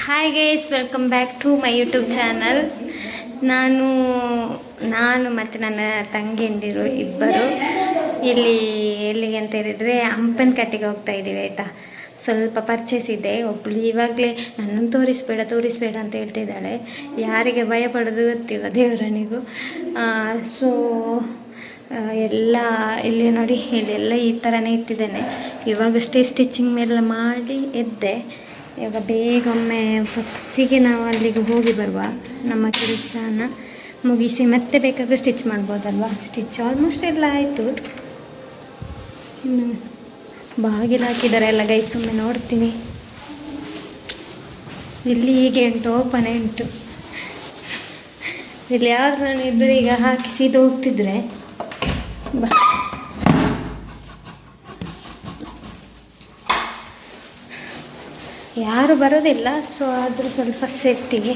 Hi guys, welcome back to my YouTube channel. ನಾನು ಮತ್ತು ನನ್ನ ತಂಗಿಯಂದಿರು ಇಬ್ಬರು ಎಲ್ಲಿಗೆ ಅಂತ ಹೇಳಿದರೆ ಹಂಪನಕಟ್ಟೆಗೆ ಹೋಗ್ತಾ ಇದ್ದೀವಿ ಆಯಿತಾ. ಸ್ವಲ್ಪ ಪರ್ಚೇಸ್ ಇದೆ. ಒಬ್ಬಳು ಇವಾಗಲೇ ನನ್ನನ್ನು ತೋರಿಸ್ಬೇಡ ಅಂತ ಹೇಳ್ತಿದ್ದಾಳೆ. ಯಾರಿಗೆ ಭಯ ಪಡೋದು ಗೊತ್ತಿಲ್ಲ, ದೇವರನಿಗೂ. ಸೊ ಎಲ್ಲ ಇಲ್ಲಿ ನೋಡಿ, ಇಲ್ಲೆಲ್ಲ ಈ ಥರನೇ ಇಟ್ಟಿದ್ದೇನೆ. ಇವಾಗಷ್ಟೇ ಸ್ಟಿಚಿಂಗ್ ಮೇಲೆ ಮಾಡಿ ಎದ್ದೆ. ಇವಾಗ ಬೇಗೊಮ್ಮೆ ಫಸ್ಟಿಗೆ ನಾವು ಅಲ್ಲಿಗೆ ಹೋಗಿ ಬರುವ, ನಮ್ಮ ಕೆಲಸನ ಮುಗಿಸಿ ಮತ್ತೆ ಬೇಕಾದರೆ ಸ್ಟಿಚ್ ಮಾಡ್ಬೋದಲ್ವ. ಸ್ಟಿಚ್ ಆಲ್ಮೋಸ್ಟ್ ಎಲ್ಲ ಆಯಿತು. ಬಾಗಿಲು ಹಾಕಿದ್ದಾರೆ ಎಲ್ಲ ಗೈಸ್. ಸುಮ್ಮನೆ ನೋಡ್ತೀನಿ. ಇಲ್ಲಿ ಹೀಗೆ ಉಂಟು, ಓಪನೇ ಉಂಟು. ಇಲ್ಲಿ ಯಾರು ನಾನು ಇದ್ದರೆ ಈಗ ಹಾಕಿ ಸೀದಾ ಹೋಗ್ತಿದ್ರೆ ಬಾ. ಯಾರು ಬರೋದಿಲ್ಲ, ಸೊ ಆದರೂ ಸ್ವಲ್ಪ ಸೇಫ್ಟಿಗೆ.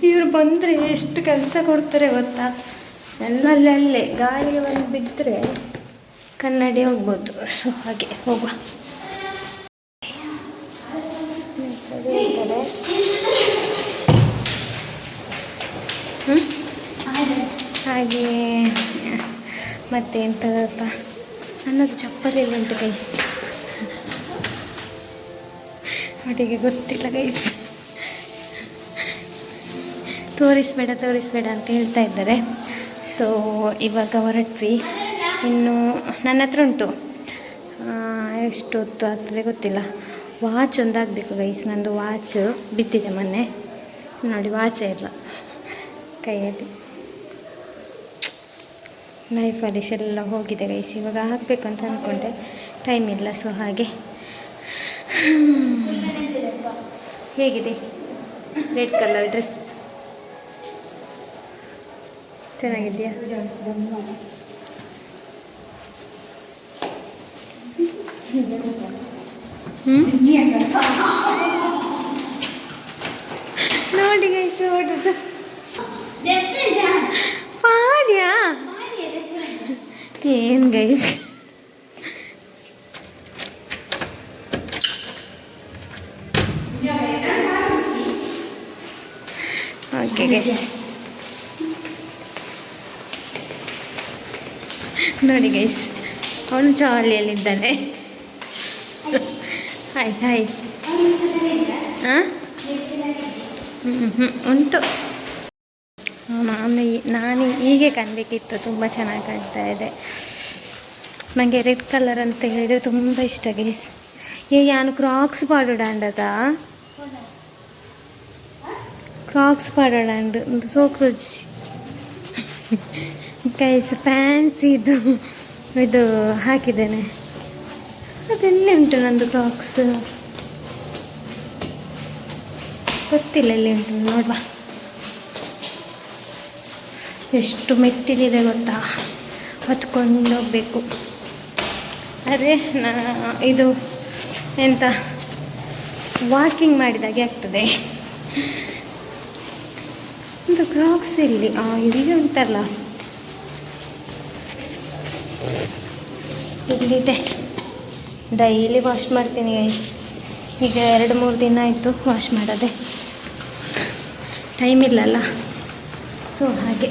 ಇವರು ಬಂದರೆ ಎಷ್ಟು ಕೆಲಸ ಕೊಡ್ತಾರೆ ಗೊತ್ತಾ. ಅಲ್ಲೇ ಗಾಳಿಗೆ ಒಂದು ಬಿದ್ದರೆ ಕನ್ನಡಿ ಹೋಗ್ಬೋದು. ಸೊ ಹಾಗೆ ಹೋಗುವ. ಹಾಗೆ ಮತ್ತೆ ಎಂತ ಗೊತ್ತಾ, ನನ್ನದು ಚಪ್ಪಲಿ ಉಂಟು ಗೈಸ್. ಅವರಿಗೆ ಗೊತ್ತಿಲ್ಲ ಗೈಸ್. ತೋರಿಸ್ಬೇಡ ಅಂತ ಹೇಳ್ತಾ ಇದ್ದಾರೆ. ಸೊ ಇವಾಗ ಹೊರಟ್ವಿ. ಇನ್ನು ನನ್ನ ಹತ್ರ ಉಂಟು, ಎಷ್ಟು ಹೊತ್ತು ಆಗ್ತದೆ ಗೊತ್ತಿಲ್ಲ. ವಾಚ್ ಒಂದಾಗಬೇಕು ಗೈಸ್. ನಂದು ವಾಚ್ ಬಿದ್ದಿದೆ ಮೊನ್ನೆ ನೋಡಿ, ವಾಚೇ ಇಲ್ಲ ಕೈಯಲ್ಲಿ. ನೈಫ್ ಪಾಲಿಶ್ ಎಲ್ಲ ಹೋಗಿದೆ ಗೈಸ್. ಇವಾಗ ಹಾಕಬೇಕು ಅಂತ ಅಂದ್ಕೊಂಡೆ, ಟೈಮ್ ಇಲ್ಲ. ಸೊ ಹಾಗೆ. ಹೇಗಿದೆ ರೆಡ್ ಕಲರ್ ಡ್ರೆಸ್? ಚೆನ್ನಾಗಿದೆಯಾ? ನೋಡಿ ಗೈಸ್, ಓಡುದು ಪಾಡ್ಯಾ ಏನು ಗೈಸ್. ಓಕೆ ಗೈಸ್, ನೋಡಿ ಗೈಸ್, ಅವನು ಜಾಲಿಯಲ್ಲಿದ್ದಾನೆ. ಹಾಯ್ ಹಾಂ ಉಂಟು. ನಾನು ಹೀಗೆ ಕಾಣಬೇಕಿತ್ತು. ತುಂಬ ಚೆನ್ನಾಗಿ ಕಾಣ್ತಾ ಇದೆ. ನನಗೆ ರೆಡ್ ಕಲರ್ ಅಂತ ಹೇಳಿದರೆ ತುಂಬ ಇಷ್ಟ ಗೈಸ್. ಯಾನು ಕ್ರಾಕ್ಸ್ ಪಾಡೋಡಾಂಡದ ಕ್ರಾಕ್ಸ್ ಪಾಡೋಡಾಂಡು ಒಂದು ಸೋಕು ಗೈಸ್. ಫ್ಯಾನ್ಸಿ ಇದು ಹಾಕಿದ್ದೇನೆ. ಅದೆಲ್ಲೇ ಉಂಟು ನಂದು ಕ್ರಾಕ್ಸ್, ಗೊತ್ತಿಲ್ಲ ಎಲ್ಲಿ ಉಂಟು. ನೋಡುವ, ಎಷ್ಟು ಮೆಟ್ಟಿಲಿದೆ ಗೊತ್ತಾ, ಹೊತ್ಕೊಂಡು ಹೋಗಬೇಕು. ಅರೆ ಇದು ಎಂತ ವಾಕಿಂಗ್ ಮಾಡಿದಾಗೆ ಆಗ್ತದೆ. ಒಂದು ಕ್ರಾಕ್ಸ್ ಇಲ್ಲಿ ಇಲ್ಲಿ ಉಂಟಲ್ಲ, ಇಲ್ಲಿದೆ. ಡೈಲಿ ವಾಶ್ ಮಾಡ್ತೀನಿ ಗೈಸ್. ಈಗ 2-3 ದಿನ ಆಯಿತು ವಾಶ್ ಮಾಡೋದೆ, ಟೈಮ್ ಇಲ್ಲಲ್ಲ. ಸೊ ಹಾಗೆ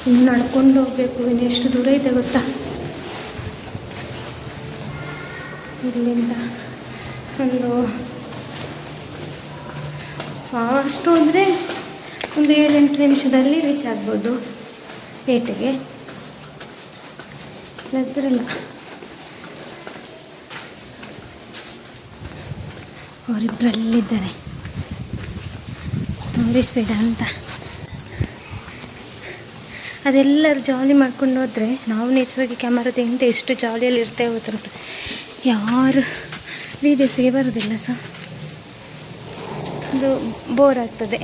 ಇನ್ನು ನಡ್ಕೊಂಡು ಹೋಗಬೇಕು. ಇನ್ನು ಎಷ್ಟು ದೂರ ಇದೆ ಗೊತ್ತಾ, ಇಲ್ಲಿಂದ ಒಂದು ಅಷ್ಟು ಅಂದರೆ ಒಂದು 7-8 ನಿಮಿಷದಲ್ಲಿ ರೀಚ್ ಆಗ್ಬೋದು ಪೇಟೆಗೆ. ನಂತರಲ್ಲ ಅವರಿಬ್ಬರಲ್ಲಿದ್ದಾರೆ, ತೋರಿಸ್ಬೇಡ ಅಂತ. ಅದೆಲ್ಲರೂ ಜಾಲಿ ಮಾಡ್ಕೊಂಡು ಹೋದರೆ ನಾವು ನಿಜವಾಗಿ ಕ್ಯಾಮರಾದಿಂದ ಎಷ್ಟು ಜಾಲಿಯಲ್ಲಿ ಇರ್ತೇವೆ ಗೊತ್ತುಂಟು. ಯಾರು ವೀಡಿಯೋಸಿಗೆ ಬರೋದಿಲ್ಲ. ಸೊ ಅದು ಬೋರ್ ಆಗ್ತದೆ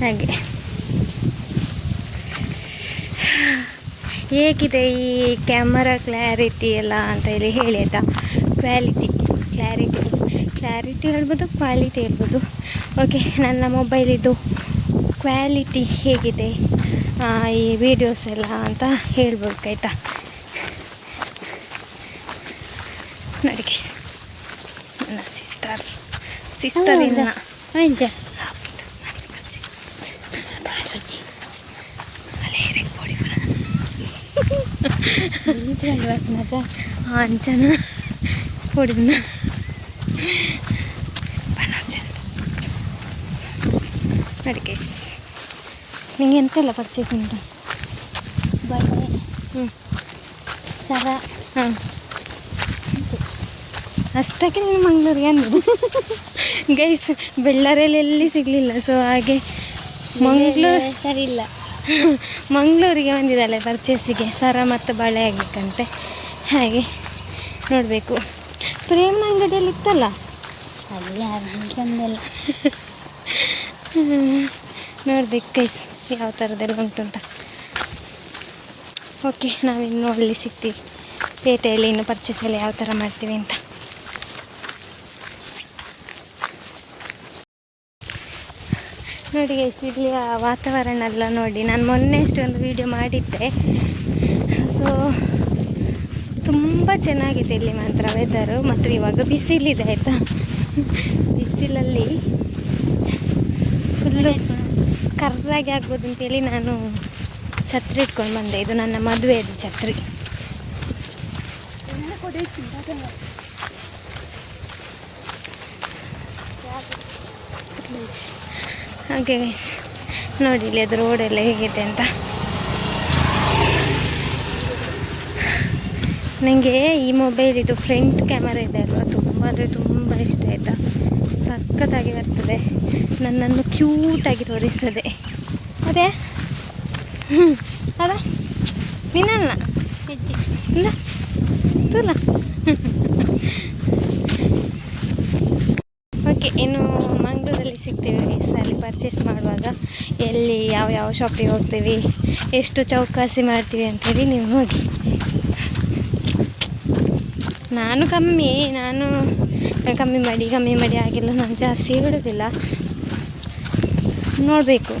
ಹಾಗೆ. ಹೇಗಿದೆ ಈ ಕ್ಯಾಮರಾ ಕ್ಲಾರಿಟಿ ಎಲ್ಲ ಅಂತ ಹೇಳಿ ಆಯಿತಾ. ಕ್ಲಾರಿಟಿ ಹೇಳ್ಬೋದು, ಕ್ವಾಲಿಟಿ ಹೇಳ್ಬೋದು. ಓಕೆ, ನನ್ನ ಮೊಬೈಲಿದ್ದು ಕ್ವಾಲಿಟಿ ಹೇಗಿದೆ ಈ ವಿಡಿಯೋಸ್ ಎಲ್ಲ ಅಂತ ಹೇಳ್ಬೇಕು ಆಯಿತಾ. ನೋಡಿ ಗೈಸ್, ನನ್ನ ಸಿಸ್ಟರ್ ಸಿಸ್ಟರ್ ಇಲ್ಲ ಅಂಚನ ಹೊಡಿದ್ನ ನೋಡಿ ಗೈಸ್. ನಿಂಗೆ ಎಂತೆಲ್ಲ ಪರ್ಚೇಸ್ ಉಂಟು? ಬಳೆ, ಸರ. ಹಾಂ, ಅಷ್ಟಕ್ಕೆ ನೀನು ಮಂಗಳೂರಿಗೆ ಅಂದು ಗೈಸ್. ಬೆಳ್ಳಾರಲ್ಲಿ ಎಲ್ಲಿ ಸಿಗಲಿಲ್ಲ, ಸೊ ಹಾಗೆ ಮಂಗಳೂರು ಸರಿ ಇಲ್ಲ, ಮಂಗಳೂರಿಗೆ ಬಂದಿದ್ದಾಳೆ ಪರ್ಚೇಸಿಗೆ. ಸರ ಮತ್ತು ಬಳೆ ಆಗಬೇಕಂತೆ. ಹಾಗೆ ನೋಡಬೇಕು. ಪ್ರೇಮ್ನ ಅಂಗಡಿಯಲ್ಲಿ ಇತ್ತಲ್ಲ, ಅಲ್ಲಿ ಯಾರು ಚಂದಲ್ಲ. ನೋಡ್ಬೇಕು ಗೈಸ್ ಯಾವ ಥರದ್ದೆಲ್ಲ ಉಂಟುಂಟ. ಓಕೆ, ನಾವಿನ್ನು ಅಲ್ಲಿ ಸಿಗ್ತೀವಿ ಪೇಟೆಯಲ್ಲಿ, ಇನ್ನು ಪರ್ಚೇಸ್ ಎಲ್ಲ ಯಾವ ಥರ ಮಾಡ್ತೀವಿ ಅಂತ. ನೋಡಿ ಗೈಸ್, ಇಲ್ಲಿ ವಾತಾವರಣ ಎಲ್ಲ ನೋಡಿ. ನಾನು ಮೊನ್ನೆ ಅಷ್ಟೊಂದು ವೀಡಿಯೋ ಮಾಡಿದ್ದೆ. ಸೊ ತುಂಬ ಚೆನ್ನಾಗಿದೆ ಇಲ್ಲಿ ಮಾತ್ರ ವೆದರು. ಮತ್ತು ಇವಾಗ ಬಿಸಿಲಿದೆ ಆಯಿತಾ. ಬಿಸಿಲಲ್ಲಿ ಫುಲ್ಲು ಕರ್ರಾಗಿ ಆಗ್ಬೋದು ಅಂತೇಳಿ ನಾನು ಛತ್ರಿ ಇಟ್ಕೊಂಡು ಬಂದೆ. ಇದು ನನ್ನ ಮದುವೆದು ಛತ್ರಿ. ಹಾಗೆ ಗೈಸ್ ನೋಡಿ ಇಲ್ಲಿ ಅದು ರೋಡೆಲ್ಲ ಹೇಗಿದೆ ಅಂತ. ನನಗೆ ಈ ಮೊಬೈಲ್ ಇದು ಫ್ರಂಟ್ ಕ್ಯಾಮರಾ ಇದೆ ಅಲ್ವಾ, ತುಂಬ ಅಂದರೆ ತುಂಬ ಇಷ್ಟ ಆಯಿತಾ. ಸಖತ್ತಾಗಿ ಬರ್ತದೆ, ನನ್ನನ್ನು ಕ್ಯೂಟಾಗಿ ತೋರಿಸ್ತದೆ. ಅದೇ ಅದ ನೀನಲ್ಲ ಇಲ್ಲ ತೂಲ. ಓಕೆ, ಇನ್ನು ಮಂಗಳೂರಲ್ಲಿ ಸಿಗ್ತೀವಿ ಗೈಸ್. ಅಲ್ಲಿ ಪರ್ಚೇಸ್ ಮಾಡುವಾಗ ಎಲ್ಲಿ ಯಾವ ಯಾವ ಶಾಪಿಗೆ ಹೋಗ್ತೀವಿ, ಎಷ್ಟು ಚೌಕಾಸಿ ಮಾಡ್ತೀವಿ ಅಂಥೇಳಿ ನೀವು ನೋಡಿ. ನಾನು ಕಮ್ಮಿ ಮಾಡಿ ಆಗಿಲ್ಲ. ನಾನು ಜಾಸ್ತಿ ಹೇಳೋದಿಲ್ಲ. ನೋಡಬೇಕು,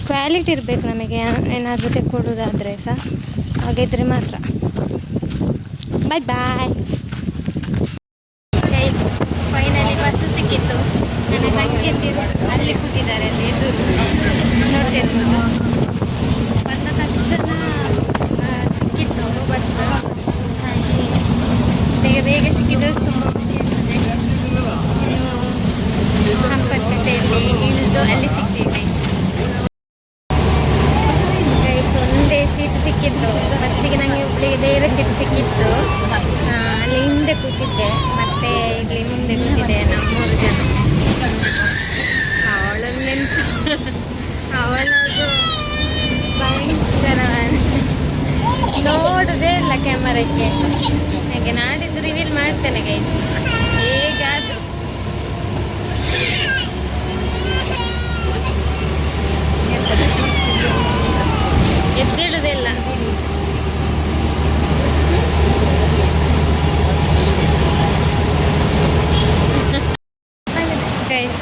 ಕ್ವಾಲಿಟಿ ಇರಬೇಕು ನಮಗೆ. ಏನಾದರೂ ತೆಕ್ಕೊಡೋದಾದರೆ ಸಹ ಹಾಗಿದ್ರೆ ಮಾತ್ರ. ಬಾಯ್ ಬಾಯ್ ಗೈಸ್. ಫೈನಲಿ ಬಸ್ಸು ಸಿಕ್ಕಿತ್ತು. ನನ್ನ ತಂಗಿಯಂದಿರು ಅಲ್ಲಿ ಕೂತಿದ್ದಾರೆ, ಅಲ್ಲಿ ಎದುರು ನೋಡ್ತಿರ್ಬೋದು. ಬಂದ ತಕ್ಷಣ ಸಿಕ್ಕಿತ್ತು ಬಸ್. ಬೇಗ ಸಿಕ್ಕಿದ್ರೆ ತುಂಬ ಖುಷಿ ಆಗ್ತದೆ. ಹಂಪನಕಟ್ಟೆಯಲ್ಲಿ ಇಳಿದು ಅಲ್ಲಿ ಸಿಗ್ತೀವಿ ಗೈಸ್. ಒಂದೇ ಸೀಟ್ ಸಿಕ್ಕಿತ್ತು ಫಸ್ಟಿಗೆ. ನನಗೆ ಒಬ್ಬಳಿಗೆ ಬೇರೆ ಸೀಟ್ ಸಿಕ್ಕಿತ್ತು. ಅಲ್ಲಿ ಹಿಂದೆ ಕೂತಿದ್ದೆ, ಮತ್ತು ಇಲ್ಲಿ ಮುಂದೆ ಕೂತಿದ್ದೆ. ನಾವು 3 ಜನ. ಅವಳದು ಭಯಂಕರ ನೋಡೋದೇ ಇಲ್ಲ ಕ್ಯಾಮರಕ್ಕೆ. ಹಾಗೆ ನಾಡಿದ್ದು ರಿವೀಲ್ ಮಾಡ್ತೇನೆ ಗೈಸ್, ಹೇಗಾದರೂ. ಎದ್ದೇಳುವುದಿಲ್ಲ. ಗೈಸ್,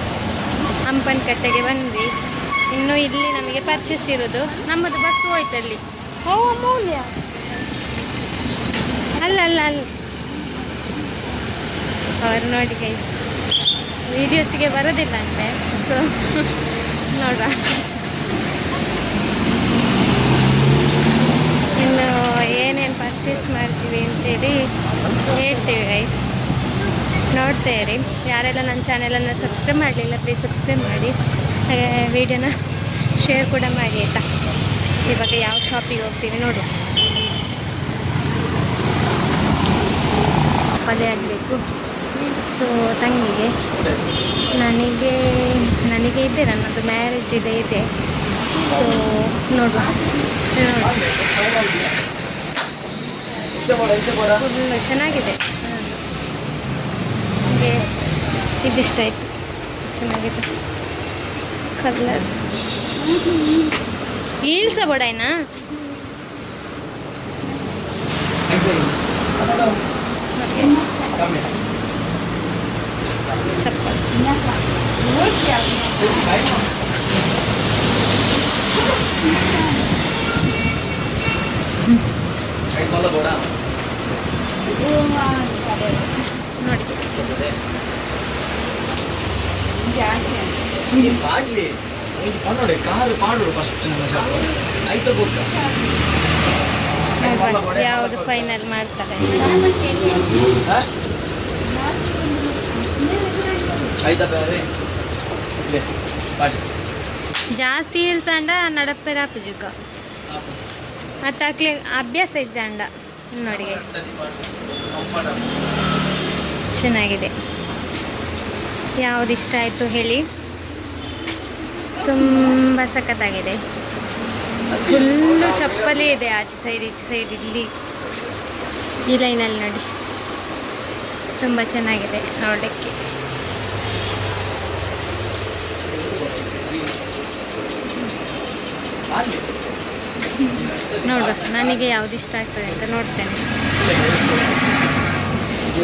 ಹಂಪನಕಟ್ಟೆಗೆ ಬಂದ್ವಿ. ಇನ್ನು ಇಲ್ಲಿ ನಮಗೆ ಪರ್ಚೇಸ್ ಇರೋದು. ನಮ್ಮದು ಬಸ್ ಹೋಯ್ತಲ್ಲಿ. ಅಮೂಲ್ಯ ಅಲ್ಲ ಅವರು ನೋಡಿ ಗೈಸ್, ವೀಡಿಯೋಸಿಗೆ ಬರೋದಿಲ್ಲ ಅಂತೆ. ಸೊ ನೋಡುವ, ಇನ್ನು ಏನೇನು ಪರ್ಚೇಸ್ ಮಾಡ್ತೀವಿ ಅಂತೇಳಿ ಹೇಳ್ತೀವಿ ಗೈಸ್. ನೋಡ್ತಾ ಇರಿ. ಯಾರೆಲ್ಲ ನನ್ನ ಚಾನೆಲನ್ನು ಸಬ್ಸ್ಕ್ರೈಬ್ ಮಾಡಲಿಲ್ಲ ಪ್ಲೀಸ್ ಸಬ್ಸ್ಕ್ರೈಬ್ ಮಾಡಿ. ವಿಡಿಯೋನ ಶೇರ್ ಕೂಡ ಮಾಡಿ ಆಯಿತಾ. ಇವಾಗ ಯಾವ ಶಾಪಿಗೆ ಹೋಗ್ತೀವಿ ನೋಡು. ಪದೇ ಆಗಬೇಕು. ಸೊ ತಂಗಿಗೆ, ನನಗೆ ಇದೆ, ನನ್ನದು ಮ್ಯಾರೇಜ್ ಇದೆ. ಸೊ ನೋಡುವ. ಫುಲ್ ಚೆನ್ನಾಗಿದೆ. ನನಗೆ ಇದಿಷ್ಟ ಆಯಿತು, ಚೆನ್ನಾಗಿದೆ ಕಲರ್. ಹೀಲ್ಸ ಬಡಾಯ್ನಾ ಚಪ್ಪಲ್. ನೋಡಿ ಪಾಡ್ಲಿ ನೋಡಿ ಕಾರು ಪಾಡು ಫಸ್ಟ್ ಆಯ್ತು ಗೊತ್ತಾ ಯಾವುದು ಫೈನಲ್ ಮಾಡ್ತಾರೆ ಆಯ್ತಾ ಬೇರೆ ಪಾಡಿ ಜಾಸ್ತಿ ಇಳ್ಸಂಡ ನಡಪೆ ರಾಪುಜುಕ ಮತ್ತು ಅಕ್ಲೆ ಅಭ್ಯಾಸ ಇಜ್ಜಂಡ ನೋಡಿ guys. ಚೆನ್ನಾಗಿದೆ. ಯಾವುದು ಇಷ್ಟ ಆಯಿತು ಹೇಳಿ. ತುಂಬ ಸಖತ್ತಾಗಿದೆ. ಫುಲ್ಲು ಚಪ್ಪಲಿ ಇದೆ ಆಚೆ ಸೈಡ್ ಈಚೆ ಸೈಡ್ ಇಲ್ಲಿ ಈ ಲೈನಲ್ಲಿ ನೋಡಿ ತುಂಬ ಚೆನ್ನಾಗಿದೆ ನೋಡಲಿಕ್ಕೆ. ನೋಡುವ ನನಗೆ ಯಾವ್ದು ಇಷ್ಟ ಆಗ್ತದೆ ಅಂತ ನೋಡ್ತೇನೆ.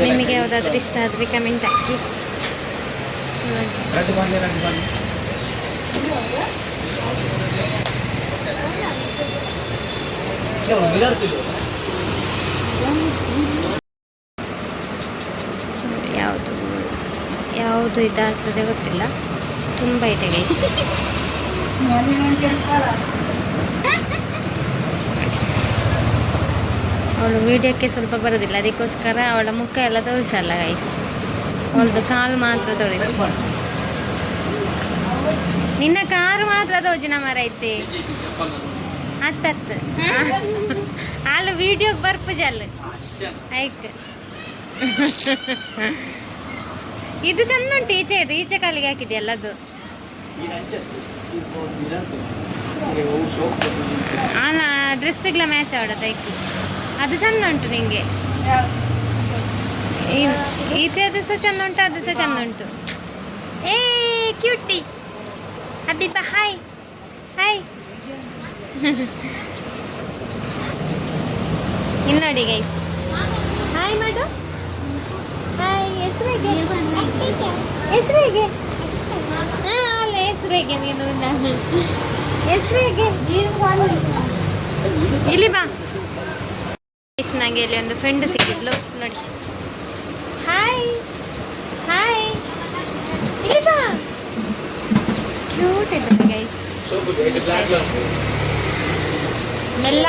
ನಿಮಗೆ ಯಾವುದಾದ್ರೂ ಇಷ್ಟ ಆದರೆ ಕಮೆಂಟ್ ಹಾಕಿ. ಯಾವುದು ಯಾವುದು ಇದಾಗ್ತದೆ ಗೊತ್ತಿಲ್ಲ, ತುಂಬ ಇದೆ ಗೈಸ್. ಅವಳು ವಿಡಿಯೋಕ್ಕೆ ಸ್ವಲ್ಪ ಬರೋದಿಲ್ಲ, ಅದಕ್ಕೋಸ್ಕರ ಅವಳ ಮುಖ ಎಲ್ಲ ತೋರಿಸಲ್ಲ ಗೈಸ್. ಅವಳದು ಕಾಲು ಮಾತ್ರ ತೋರಿಸಿ. ನಿನ್ನ ಕಾರು ಮಾತ್ರ ತೋಜಿನ ಮರ ಐತೆ ಹತ್ತತ್ತು ಹಾಲು ವಿಡಿಯೋಗೆ ಬರ್ಪುಜಲ್ಲ ಆಯ್ತು. ಇದು ಚಂದ ಉಂಟು, ಈಚೆ ಇದು ಈಚೆ ಕಾಲಿಗೆ ಹಾಕಿದೆಯಲ್ಲ ಅದು. ಡ್ರೆಸ್ಸಿಗೆಲ್ಲ ಮ್ಯಾಚ್ ಆಡೋದೈತಿ, ಅದು ಚಂದ ಉಂಟು ನಿಂಗೆ. ಈಚೆ ಅದು ಸಹ ಚಂದ ಉಂಟು, ಅದು ಸಹ ಚಂದ ಉಂಟು. ಏ ಕ್ಯೂಟಿ ಹಬೀಬಾ, ಹಾಯ್ ಹಾಯ್. ಇಲ್ಲಿ ನೋಡಿ ಗೈಸ್, ಹಾಯ್ ಮಾಡು. ಹಾಯ್. ಹೆಸರಿಗೆ ಹೆಸರಿಗೆ ಹಾಂ ಅಲ್ಲ ಹೆಸರಿಗೆ ನೀನು ಹೆಸರಿಗೆ ಇಲ್ಲಿ ಬಾ. ನನಗೆ ಇಲ್ಲಿ ಒಂದು ಫ್ರೆಂಡ್ ಸಿಕ್ಕಿದ್ಲು ನೋಡಿ. ಹಾಯ್ ಹಾಯ್, ಇಲ್ಲಿ ಬಾ. ಕ್ಯೂಟ್ ಇದೆ ಗೈಸ್. ಮೆಲ್ಲ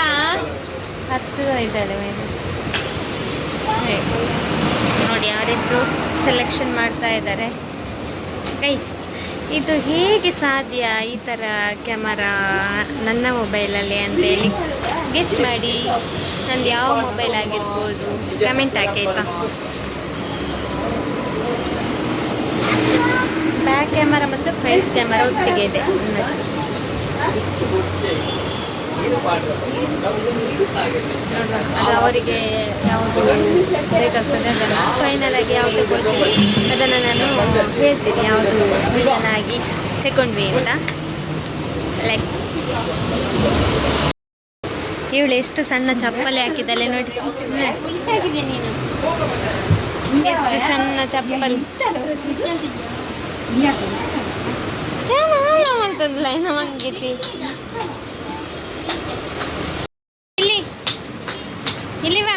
ಹತ್ತು ಇದ್ದಾಳೆ ಮೇಲೆ ನೋಡಿ. ಯಾರಿದ್ರು ಸೆಲೆಕ್ಷನ್ ಮಾಡ್ತಾ ಇದ್ದಾರೆ ಗೈಸ್. ಇದು ಹೇಗೆ ಸಾಧ್ಯ ಈ ಥರ ಕ್ಯಾಮರಾ ನನ್ನ ಮೊಬೈಲಲ್ಲಿ ಅಂತೇಳಿ ಗೆಸ್ ಮಾಡಿ. ನಂದು ಯಾವ ಮೊಬೈಲ್ ಆಗಿರ್ಬೋದು ಕಮೆಂಟ್ ಹಾಕಿ ಆಯಿತಾ. ಬ್ಯಾಕ್ ಕ್ಯಾಮರಾ ಮತ್ತು ಫ್ರಂಟ್ ಕ್ಯಾಮರಾ ಒಟ್ಟಿಗೆ ಇದೆ. ಅದು ಅವರಿಗೆ ಯಾವುದು ಬೇಕಾಗ್ತದೆ ಅದನ್ನು ಫೈನಲ್ ಆಗಿ ಯಾವುದು ಕೊಡ್ತೀನಿ ಅದನ್ನು ನಾನು ಹೇಳ್ತೀನಿ, ಯಾವುದು ಫೈನಲ್ ಆಗಿ ತಗೊಂಡ್ವಿ ಅಂತ. ಲೈಕ್ ಇವಳು ಎಷ್ಟು ಸಣ್ಣ ಚಪ್ಪಲಿ ಹಾಕಿದ್ದಾಳೆ ನೋಡಿ. ಎಷ್ಟು ಸಣ್ಣ ಚಪ್ಪಲಿ ಅಂತಂದ್ಲ ನಮಗೀತಿ. ಇಲ್ಲಿ ಬಾ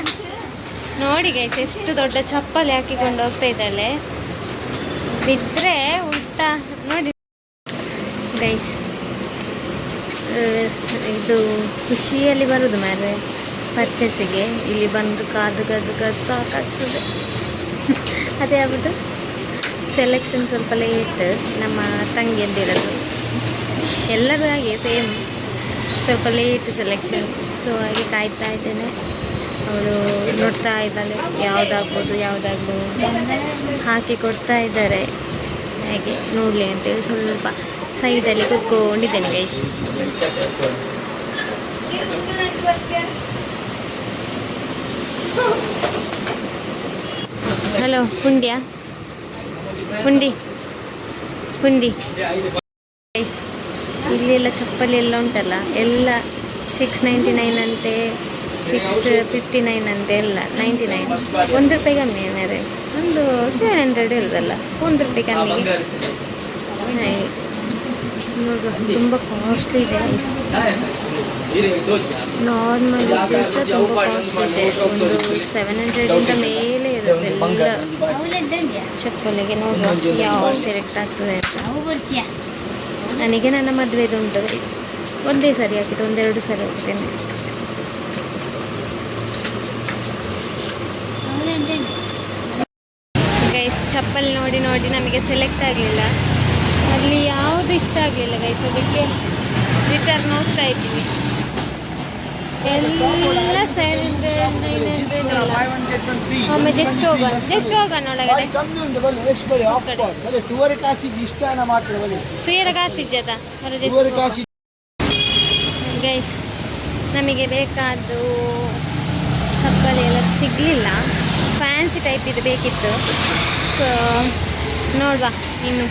ನೋಡಿ ಗೈಸ್, ಎಷ್ಟು ದೊಡ್ಡ ಚಪ್ಪಲಿ ಹಾಕಿಕೊಂಡು ಹೋಗ್ತಾ ಇದ್ದಾಳೆ. ಬಿದ್ದರೆ ಉಲ್ಟಾ ನೋಡಿ ಗೈಸ್. ಇದು ಖುಷಿಯಲ್ಲಿ ಬರೋದು ಮಾರ್ರೆ ಪರ್ಚೇಸಿಗೆ. ಇಲ್ಲಿ ಬಂದು ಕಾದು ಕಾದು ಕಾದು ಸಾಕಾಗ್ತದೆ. ಅದೇ ಆಗ್ಬಿಟ್ಟು ಸೆಲೆಕ್ಷನ್ ಸ್ವಲ್ಪ ಲೇಟ್. ನಮ್ಮ ತಂಗಿಯಂದಿರೋದು ಎಲ್ಲರೂ ಹಾಗೆ ಸೇಮ್, ಸ್ವಲ್ಪ ಲೇಟ್ ಸೆಲೆಕ್ಷನ್. ಸೊ ಹಾಗೆ ಕಾಯ್ತಾ ಇದ್ದೇನೆ. ಅವಳು ನೋಡ್ತಾ ಇದ್ದಾಳೆ ಯಾವುದಾಗ್ಬೋದು ಹಾಕಿ ಕೊಡ್ತಾ ಇದ್ದಾರೆ. ಹಾಗೆ ನೋಡಲಿ ಅಂತೇಳಿ ಸ್ವಲ್ಪ ಸೈಡಲ್ಲಿ ಕೂತ್ಕೊಂಡಿದ್ದೇನೆ ಗೈಸ್. ಹಲೋ ಪುಂಡ್ಯಾ ಪುಂಡಿ ಗೈಸ್. ಇಲ್ಲೆಲ್ಲ ಚಪ್ಪಲಿ ಎಲ್ಲ ಉಂಟಲ್ಲ, ಎಲ್ಲ 699 ಅಂತೆ, 659 ಅಂತೆ, ಎಲ್ಲ 99. 1 ರೂಪಾಯಿ ಕಮ್ಮಿ ಮೇರೆ. ಒಂದು 700 ಇರೋದಲ್ಲ, 1 ರೂಪಾಯಿ ಕಮ್ಮಿ. ನೋಡುವ ತುಂಬ ಕಾಸ್ಟ್ಲಿ ಇದೆ. ನಾರ್ಮಲ್ ತುಂಬ ಕಾಸ್ಟ್ಲಿ ಇದೆ. ಒಂದು 700 ಮೇಲೆ ಇರೋದೆಲ್ಲ ಚಪ್ಪಲಿಗೆ ನೋಡುವ ಯಾವ ಸೆಲೆಕ್ಟ್ ಆಗ್ತದೆ ಅಂತ. ನನಗೆ ನನ್ನ ಮದುವೆದು ಉಂಟು ಗೈಸ್, ಒಂದೇ ಸರಿ ಹಾಕಿದ್ದು, ಒಂದೆರಡು ಸರಿ ಹೋಗ್ತೇನೆ. ಗೈಸ್ ಚಪ್ಪಲ್ ನೋಡಿ ನೋಡಿ ನಮಗೆ ಸೆಲೆಕ್ಟ್ ಆಗಲಿಲ್ಲ, ಅಲ್ಲಿ ಯಾವುದು ಇಷ್ಟ ಆಗಲಿಲ್ಲ ಗೈಸ್, ಅದಕ್ಕೆ ರಿಟರ್ನ್ ಹೋಗ್ತಾ ಇದ್ದೀವಿ. ಎಲ್ಲ 700-900 ಒಮ್ಮೆ ಜಸ್ಟ್ ಹೋಗೋಣ ಒಳಗಡೆ. ತೂವರೆ ಕಾಸಿಗೆ ಇಷ್ಟನ ಮಾತ್ರ ತುಯರ ಕಾಸಿದ್ದದ ಗೈಸ್. ನಮಗೆ ಬೇಕಾದ್ದು ಚಪ್ಪಲಿ ಎಲ್ಲ ಸಿಗಲಿಲ್ಲ, ಫ್ಯಾನ್ಸಿ ಟೈಪ್ ಇದು ಬೇಕಿತ್ತು. ಸೊ ನೋಡುವ ಇನ್ನು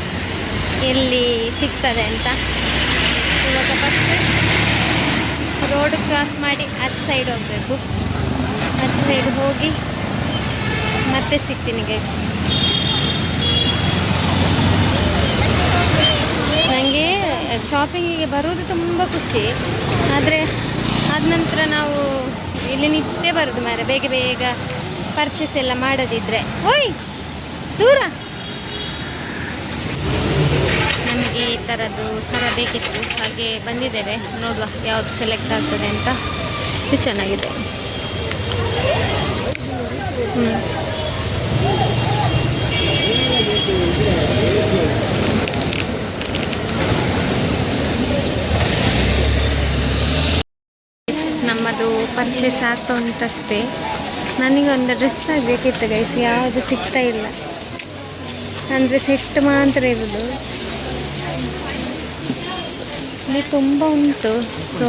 ಎಲ್ಲಿ ಸಿಗ್ತದೆ ಅಂತ. ಇವಾಗ ಫಸ್ಟ್ ರೋಡ್ ಕ್ರಾಸ್ ಮಾಡಿ ಆಚೆ ಸೈಡ್ ಹೋಗಬೇಕು, ಆಚೆ ಸೈಡ್ ಹೋಗಿ ಮತ್ತೆ ಸಿಗ್ತೀನಿ ಗೈಸ್. ನನಗೆ ಶಾಪಿಂಗಿಗೆ ಬರೋದು ತುಂಬ ಖುಷಿ, ಆದರೆ ಆದ ನಂತರ ನಾವು ಇಲ್ಲಿ ನಿದ್ದೆ ಬರೋದು ಮಾರೆ, ಬೇಗ ಬೇಗ ಪರ್ಚೇಸ್ ಎಲ್ಲ ಮಾಡೋದಿದ್ರೆ. ಓಯ್ ದೂರ ನಮಗೆ ಈ ಥರದ್ದು ಸರ ಬೇಕಿತ್ತು, ಹಾಗೆ ಬಂದಿದ್ದೇವೆ. ನೋಡುವ ಯಾವುದು ಸೆಲೆಕ್ಟ್ ಆಗ್ತದೆ ಅಂತ. ಇದು ಚೆನ್ನಾಗಿದೆ. ನಮ್ಮದು ಪರ್ಚೇಸ್ ಆಗ್ತಾ ಉಂಟಷ್ಟೇ. ನನಗೊಂದು ಡ್ರೆಸ್ ಆಗಬೇಕಿತ್ತು ಗೈಸ್, ಯಾವುದು ಸಿಗ್ತಾ ಇಲ್ಲ. ಅಂದರೆ ಸೆಟ್ ಮಾತ್ರ ಇರೋದು, ಇಲ್ಲಿ ತುಂಬ ಉಂಟು. ಸೊ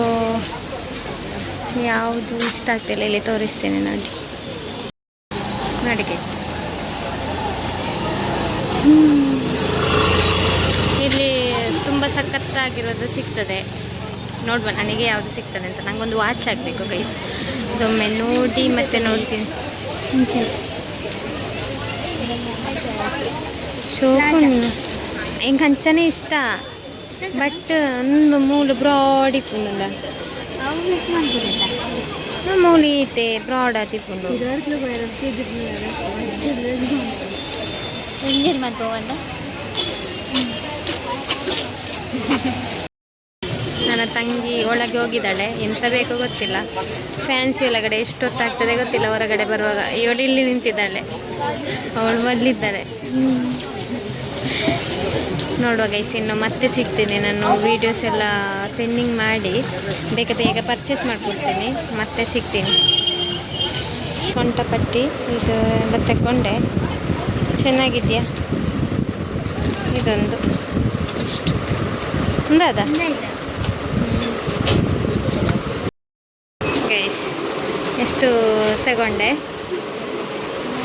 ಯಾವುದು ಇಷ್ಟ ಆಗ್ತಿಲ್ಲ, ಇಲ್ಲಿ ತೋರಿಸ್ತೇನೆ ನೋಡಿ. ನೋಡಿ ಗೈಸ್, ಇಲ್ಲಿ ತುಂಬ ಸಖತ್ತಾಗಿರೋದು ಸಿಗ್ತದೆ. ನೋಡುವ ನನಗೆ ಯಾವುದು ಸಿಗ್ತದೆ ಅಂತ. ನನಗೊಂದು ವಾಚ್ ಆಗಬೇಕು ಗೈಸ್, ಒಮ್ಮೆ ನೋಡಿ ಮತ್ತೆ ನೋಡ್ತೀನಿ. ಶೋಕುಣ್ಣು ಹೆಂಗೆ ಹಂಚನೇ ಇಷ್ಟ, ಬಟ್ ಒಂದು ಮೂಲು ಬ್ರಾಡ್ ಇಪ್ಪುಂಡಲ್ಲ, ಮೂಲು ಐತೆ ಬ್ರಾಡ್ ಆತಿಪ್ಪುಂಡು. ನನ್ನ ತಂಗಿ ಒಳಗೆ ಹೋಗಿದ್ದಾಳೆ, ಎಂತ ಬೇಕೋ ಗೊತ್ತಿಲ್ಲ. ಫ್ಯಾನ್ಸಿ ಒಳಗಡೆ ಎಷ್ಟೊತ್ತಾಗ್ತದೆ ಗೊತ್ತಿಲ್ಲ, ಹೊರಗಡೆ ಬರುವಾಗ. ಇವಳು ಇಲ್ಲಿ ನಿಂತಿದ್ದಾಳೆ, ಅವಳು ಬರಲಿದ್ದಾಳೆ. ನೋಡುವ ಗೈಸ್, ಇನ್ನು ಮತ್ತೆ ಸಿಗ್ತೀನಿ. ನಾನು ವೀಡಿಯೋಸ್ ಎಲ್ಲ ಸೆಂಡಿಂಗ್ ಮಾಡಿ ಬೇಗ ಬೇಗ ಪರ್ಚೇಸ್ ಮಾಡಿಕೊಡ್ತೀನಿ, ಮತ್ತೆ ಸಿಗ್ತೀನಿ. ಸೊಂಟಪಟ್ಟಿ ಇದು ಎಲ್ಲ ತಗೊಂಡೆ, ಚೆನ್ನಾಗಿದೆಯಾ? ಇದೊಂದು ಇಷ್ಟು ಒಂದಾದ ಗೈಸ್, ಎಷ್ಟು ತಗೊಂಡೆ.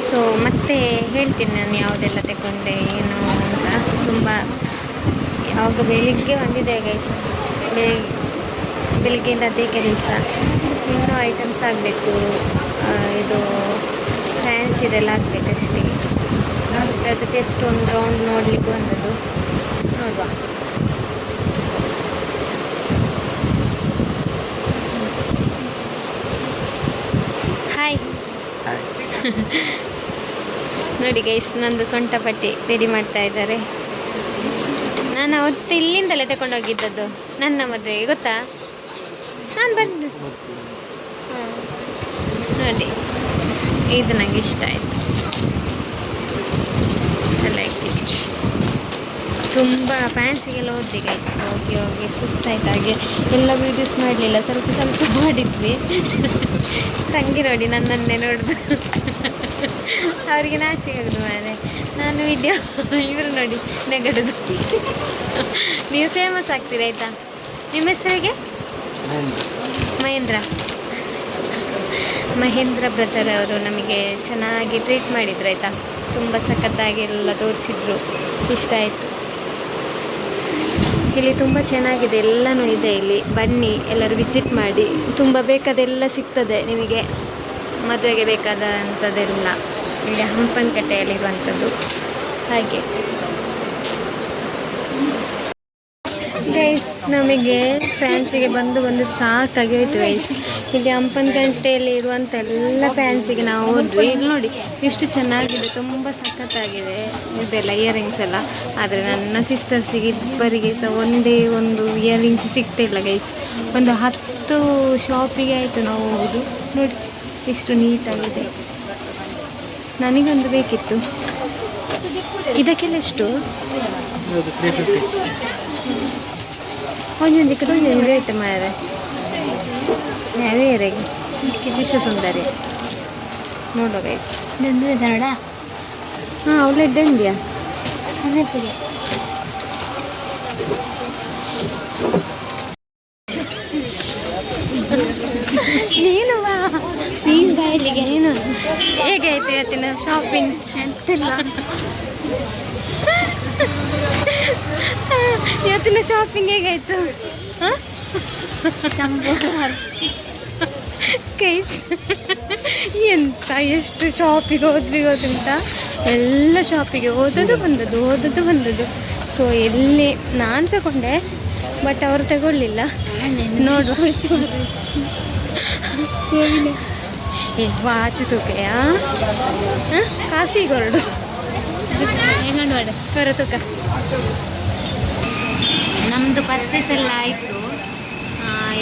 ಸೊ ಮತ್ತೆ ಹೇಳ್ತೀನಿ ನಾನು ಯಾವುದೆಲ್ಲ ತಗೊಂಡೆ ಏನು ಅಂತ. ತುಂಬ ಯಾವಾಗ ಬೆಳಿಗ್ಗೆ ಬಂದಿದೆ ಗೈಸ್, ಬೆಳಿಗ್ಗೆಯಿಂದ ಅದೇ ಕೆಲಸ. ಇನ್ನೂ ಐಟಮ್ಸ್ ಆಗಬೇಕು, ಇದು ಫ್ಯಾನ್ಸ್ ಇದೆಲ್ಲ ಆಗಬೇಕಷ್ಟೇ. ಅದು ಜಸ್ಟ್ ಒಂದು ರೌಂಡ್ ನೋಡಲಿಕ್ಕೆ ಬಂದದ್ದು. ನೋಡುವ. ಹಾಯ್ ನೋಡಿ ಗೈಸ್, ನಂದು ಸೊಂಟಪಟ್ಟಿ ರೆಡಿ ಮಾಡ್ತಾ ಇದ್ದಾರೆ. ನಾನು ಅವತ್ತು ಇಲ್ಲಿಂದಲೇ ತಗೊಂಡೋಗಿದ್ದದ್ದು ನನ್ನ ಮದುವೆಗೆ, ಗೊತ್ತಾ? ನಾನು ಬಂದು ನೋಡಿ, ಇದು ನನಗೆ ಇಷ್ಟ ಆಯಿತು. Like it. ತುಂಬ ಫ್ಯಾನ್ಸಿಗೆಲ್ಲ ಹೋದ್ವಿ ಗೈಸ್, ಹೋಗಿ ಹೋಗಿ ಸುಸ್ತಾಯ್ತು. ಹಾಗೆ ಎಲ್ಲ ವೀಡಿಯೋಸ್ ಮಾಡಲಿಲ್ಲ, ಸ್ವಲ್ಪ ಸ್ವಲ್ಪ ಮಾಡಿದ್ವಿ. ತಂಗಿ ನೋಡಿ ನನ್ನನ್ನೇ ನೋಡಿದ್ರು, ಅವರಿಗೆ ನಾಚಿಕೆ ಆಗೋದು ಮಾರೆ. ನಾನು ವಿಡಿಯೋ, ಇವರು ನೋಡಿ ನೆಗಡೋದು. ನೀವು ಫೇಮಸ್ ಆಗ್ತೀರ ಆಯಿತಾ? ನಿಮ್ಮ ಹೆಸರಿಗೆ? ಮಹೇಂದ್ರ ಬ್ರದರ್ ಅವರು ನಮಗೆ ಚೆನ್ನಾಗಿ ಟ್ರೀಟ್ ಮಾಡಿದ್ರು ಆಯಿತಾ. ತುಂಬ ಸಖತ್ತಾಗಿ ಎಲ್ಲ ತೋರಿಸಿದ್ರು, ಇಷ್ಟ ಆಯಿತು. ಇಲ್ಲಿ ತುಂಬ ಚೆನ್ನಾಗಿದೆ, ಎಲ್ಲನೂ ಇದೆ ಇಲ್ಲಿ. ಬನ್ನಿ ಎಲ್ಲರೂ ವಿಸಿಟ್ ಮಾಡಿ, ತುಂಬ ಬೇಕಾದೆಲ್ಲ ಸಿಗ್ತದೆ ನಿಮಗೆ, ಮದುವೆಗೆ ಬೇಕಾದಂಥದ್ದೆಲ್ಲ ಇಲ್ಲಿ ಹಂಪನಕಟ್ಟೆಯಲ್ಲಿರುವಂಥದ್ದು. ಹಾಗೆ ಗೈಸ್, ನಮಗೆ ಫ್ಯಾನ್ಸಿಗೆ ಬಂದು ಸಾಕಾಗಿ ಹೋಯ್ತು ಗೈಸ್. ಇಲ್ಲಿ ಹಂಪನಕಟ್ಟೆಯಲ್ಲಿ ಇರುವಂಥ ಎಲ್ಲ ಫ್ಯಾನ್ಸಿಗೆ ನಾವು ಹೋದ್ವಿ. ಇಲ್ಲಿ ನೋಡಿ ಎಷ್ಟು ಚೆನ್ನಾಗಿದೆ, ತುಂಬ ಸಖತ್ತಾಗಿದೆ ಇದೆಲ್ಲ ಇಯರಿಂಗ್ಸ್ ಎಲ್ಲ. ಆದರೆ ನನ್ನ ಸಿಸ್ಟರ್ಸಿಗೆ ಇಬ್ಬರಿಗೆ ಸಹ ಒಂದೇ ಒಂದು ಇಯರಿಂಗ್ಸ್ ಸಿಗ್ತಿಲ್ಲ ಗೈಸ್. ಒಂದು 10 ಶಾಪಿಗೆ ಆಯಿತು ನಾವು ಹೋಗೋದು. ನೋಡಿ ಎಷ್ಟು ನೀಟಾಗಿದೆ. ನನಗೊಂದು ಬೇಕಿತ್ತು. ಇದಕ್ಕೆಲ್ಲ ಎಷ್ಟು? ಇದು 350. ಒಂದೊಂದು ಕಡೆ ಒಂದೊಂದು ಆಯ್ತು ಮಾರೆ. ಬೇರೆಗೆ ವಿಶ್ವ ಸುಂದರಿ ನೋಡುವ ಗೈಸ್. ಇದೊಂದು ಇದೆ ನೋಡ. ಹಾಂ ಒಳ್ಳೆ ದಂಡಿಯಾ ಅದೇ ಪುಡಿ. ನೀನು ಬಾ, ನೀನು ಬಾ ಇಲ್ಲಿಗೆ. ನೀನು ಹೇಗೆ ಆಯ್ತು ಇವತ್ತಿನ ಶಾಪಿಂಗ್? ಎಂತಿಲ್ಲ. ಇವತ್ತಿನ ಶಾಪಿಂಗ್ ಹೇಗಾಯ್ತು? ಹಾಂ ಕೈಸ್ ಎಂತ ಎಷ್ಟು ಶಾಪಿಗೆ ಹೋದ್ವಿ ಗೊತ್ತುಂಟ. ಎಲ್ಲ ಶಾಪಿಗೆ ಓದೋದು ಬಂದದ್ದು. ಸೊ ಎಲ್ಲಿ ನಾನು ತಗೊಂಡೆ, ಬಟ್ ಅವರು ತಗೊಳ್ಳಿಲ್ಲ. ನೋಡುವ ವಾಚ್ ತೂಕಯಾ ಕಾಸಿಗೊರಡು ಹೆಂಗಂಡು ಹೊರ ತೂಕ. ನಮ್ಮದು ಪರ್ಚೇಸ್ ಎಲ್ಲ ಆಯಿತು.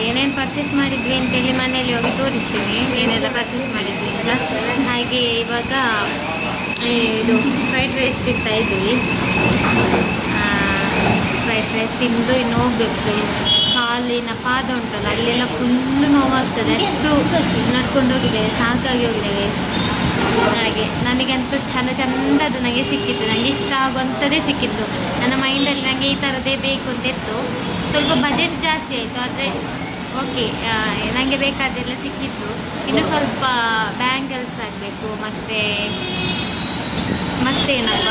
ಏನೇನು ಪರ್ಚೇಸ್ ಮಾಡಿದ್ವಿ ಅಂತೇಳಿ ಮನೇಲಿ ಹೋಗಿ ತೋರಿಸ್ತೀನಿ, ಏನೆಲ್ಲ ಪರ್ಚೇಸ್ ಮಾಡಿದ್ವಿ ಅಂತ. ಹಾಗೆ ಇವಾಗ ಇದು ಫ್ರೈಡ್ ರೈಸ್ ತಿಂತಾ ಇದ್ವಿ. ಫ್ರೈಡ್ ರೈಸ್ ತಿಂದು ಇನ್ನು ಹೋಗ್ಬೇಕು ಗೈಸ್. ಕಾಲಿನ ಪಾದ ಉಂಟಲ್ಲ ಅಲ್ಲೆಲ್ಲ ಫುಲ್ಲು ನೋವಾಗ್ತದೆ, ಅಷ್ಟು ನಡ್ಕೊಂಡು ಹೋಗಿದ್ದೇವೆ, ಸಾಕಾಗಿ ಹೋಗಿದೆ ಗೈಸ್. ಹಾಗೆ ನನಗಂತೂ ಚಂದದ್ದು ನನಗೆ ಸಿಕ್ಕಿತ್ತು, ನನಗೆ ಇಷ್ಟ ಆಗುವಂಥದ್ದೇ ಸಿಕ್ಕಿತ್ತು. ನನ್ನ ಮೈಂಡಲ್ಲಿ ನನಗೆ ಈ ಥರದ್ದೇ ಬೇಕು ಅಂತ ಇತ್ತು. ಸ್ವಲ್ಪ ಬಜೆಟ್ ಜಾಸ್ತಿ ಆಯಿತು, ಆದರೆ ಓಕೆ ನನಗೆ ಬೇಕಾದೆಲ್ಲ ಸಿಕ್ಕಿತ್ತು. ಇನ್ನು ಸ್ವಲ್ಪ ಬ್ಯಾಂಗಲ್ಸ್ ಆಗಬೇಕು, ಮತ್ತೇನಪ್ಪ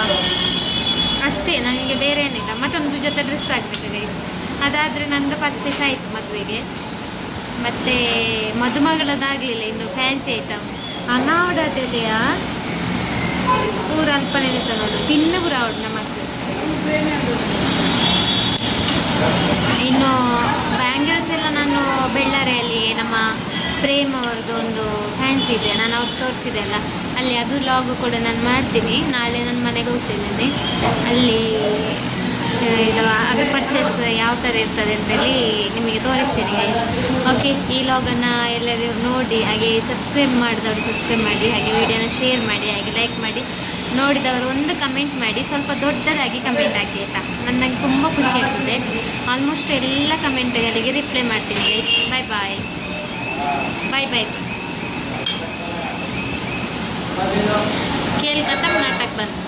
ಅಷ್ಟೇ, ನನಗೆ ಬೇರೆ ಏನಿಲ್ಲ. ಮತ್ತೊಂದು ಜೊತೆ ಡ್ರೆಸ್ ಆಗಬೇಕು ಗೈಸ್. ಅದಾದರೆ ನಂದು ಪರ್ಚೇಸ್ ಆಯಿತು ಮದುವೆಗೆ. ಮತ್ತು ಮದುಮಗಳದ್ದಾಗಲಿಲ್ಲ ಇನ್ನು ಫ್ಯಾನ್ಸಿ ಐಟಮ್. ಅನಾವಡತೆಯಾ ಪೂರ ಅಲ್ಪನೆ ಇರ್ತ ನೋಡು, ಪಿನ್ನ ಪೂರ ಅವಡು ನಮಗೆ. ಇನ್ನು ಬ್ಯಾಂಗಲ್ಸ್ ಎಲ್ಲ ನಾನು ಬೆಳ್ಳಾರಿಯಲ್ಲಿ ನಮ್ಮ ಪ್ರೇಮ್ ಅವ್ರದ್ದು ಒಂದು ಫ್ಯಾನ್ಸಿ ಇದೆ, ನಾನು ಅವ್ರು ತೋರಿಸಿದೆ ಅಲ್ಲ ಅಲ್ಲಿ, ಅದು ಲಾಗು ಕೂಡ ನಾನು ಮಾಡ್ತೀನಿ. ನಾಳೆ ನನ್ನ ಮನೆಗೆ ಹೋಗ್ತಿದ್ದೀನಿ, ಅಲ್ಲಿ ಇದು ಅದು ಪರ್ಚೇಸ್ ಯಾವ ಥರ ಇರ್ತದೆ ಅಂತೇಳಿ ನಿಮಗೆ ತೋರಿಸ್ತೀನಿ ಗೈಸ್. ಓಕೆ, ಈ ಲಾಗನ್ನು ಎಲ್ಲರೂ ನೋಡಿ, ಹಾಗೆ ಸಬ್ಸ್ಕ್ರೈಬ್ ಮಾಡಿದವರು ಸಬ್ಸ್ಕ್ರೈಬ್ ಮಾಡಿ, ಹಾಗೆ ವಿಡಿಯೋನ ಶೇರ್ ಮಾಡಿ, ಹಾಗೆ ಲೈಕ್ ಮಾಡಿ. ನೋಡಿದವರು ಒಂದು ಕಮೆಂಟ್ ಮಾಡಿ, ಸ್ವಲ್ಪ ದೊಡ್ಡದಾಗಿ ಕಮೆಂಟ್ ಹಾಕಿ ಆಯಿತಾ. ನನಗೆ ತುಂಬ ಖುಷಿ ಆಗ್ತದೆ. ಆಲ್ಮೋಸ್ಟ್ ಎಲ್ಲ ಕಮೆಂಟ್ಗಳಿಗೆ ರಿಪ್ಲೈ ಮಾಡ್ತೀನಿ ಗೈಸ್. ಬಾಯ್ ಬಾಯ್ ಬಾಯ್ ಬಾಯ್. ಕೇಳಿ ಕಥಕ್ ನಾಟಕ ಬಂತು.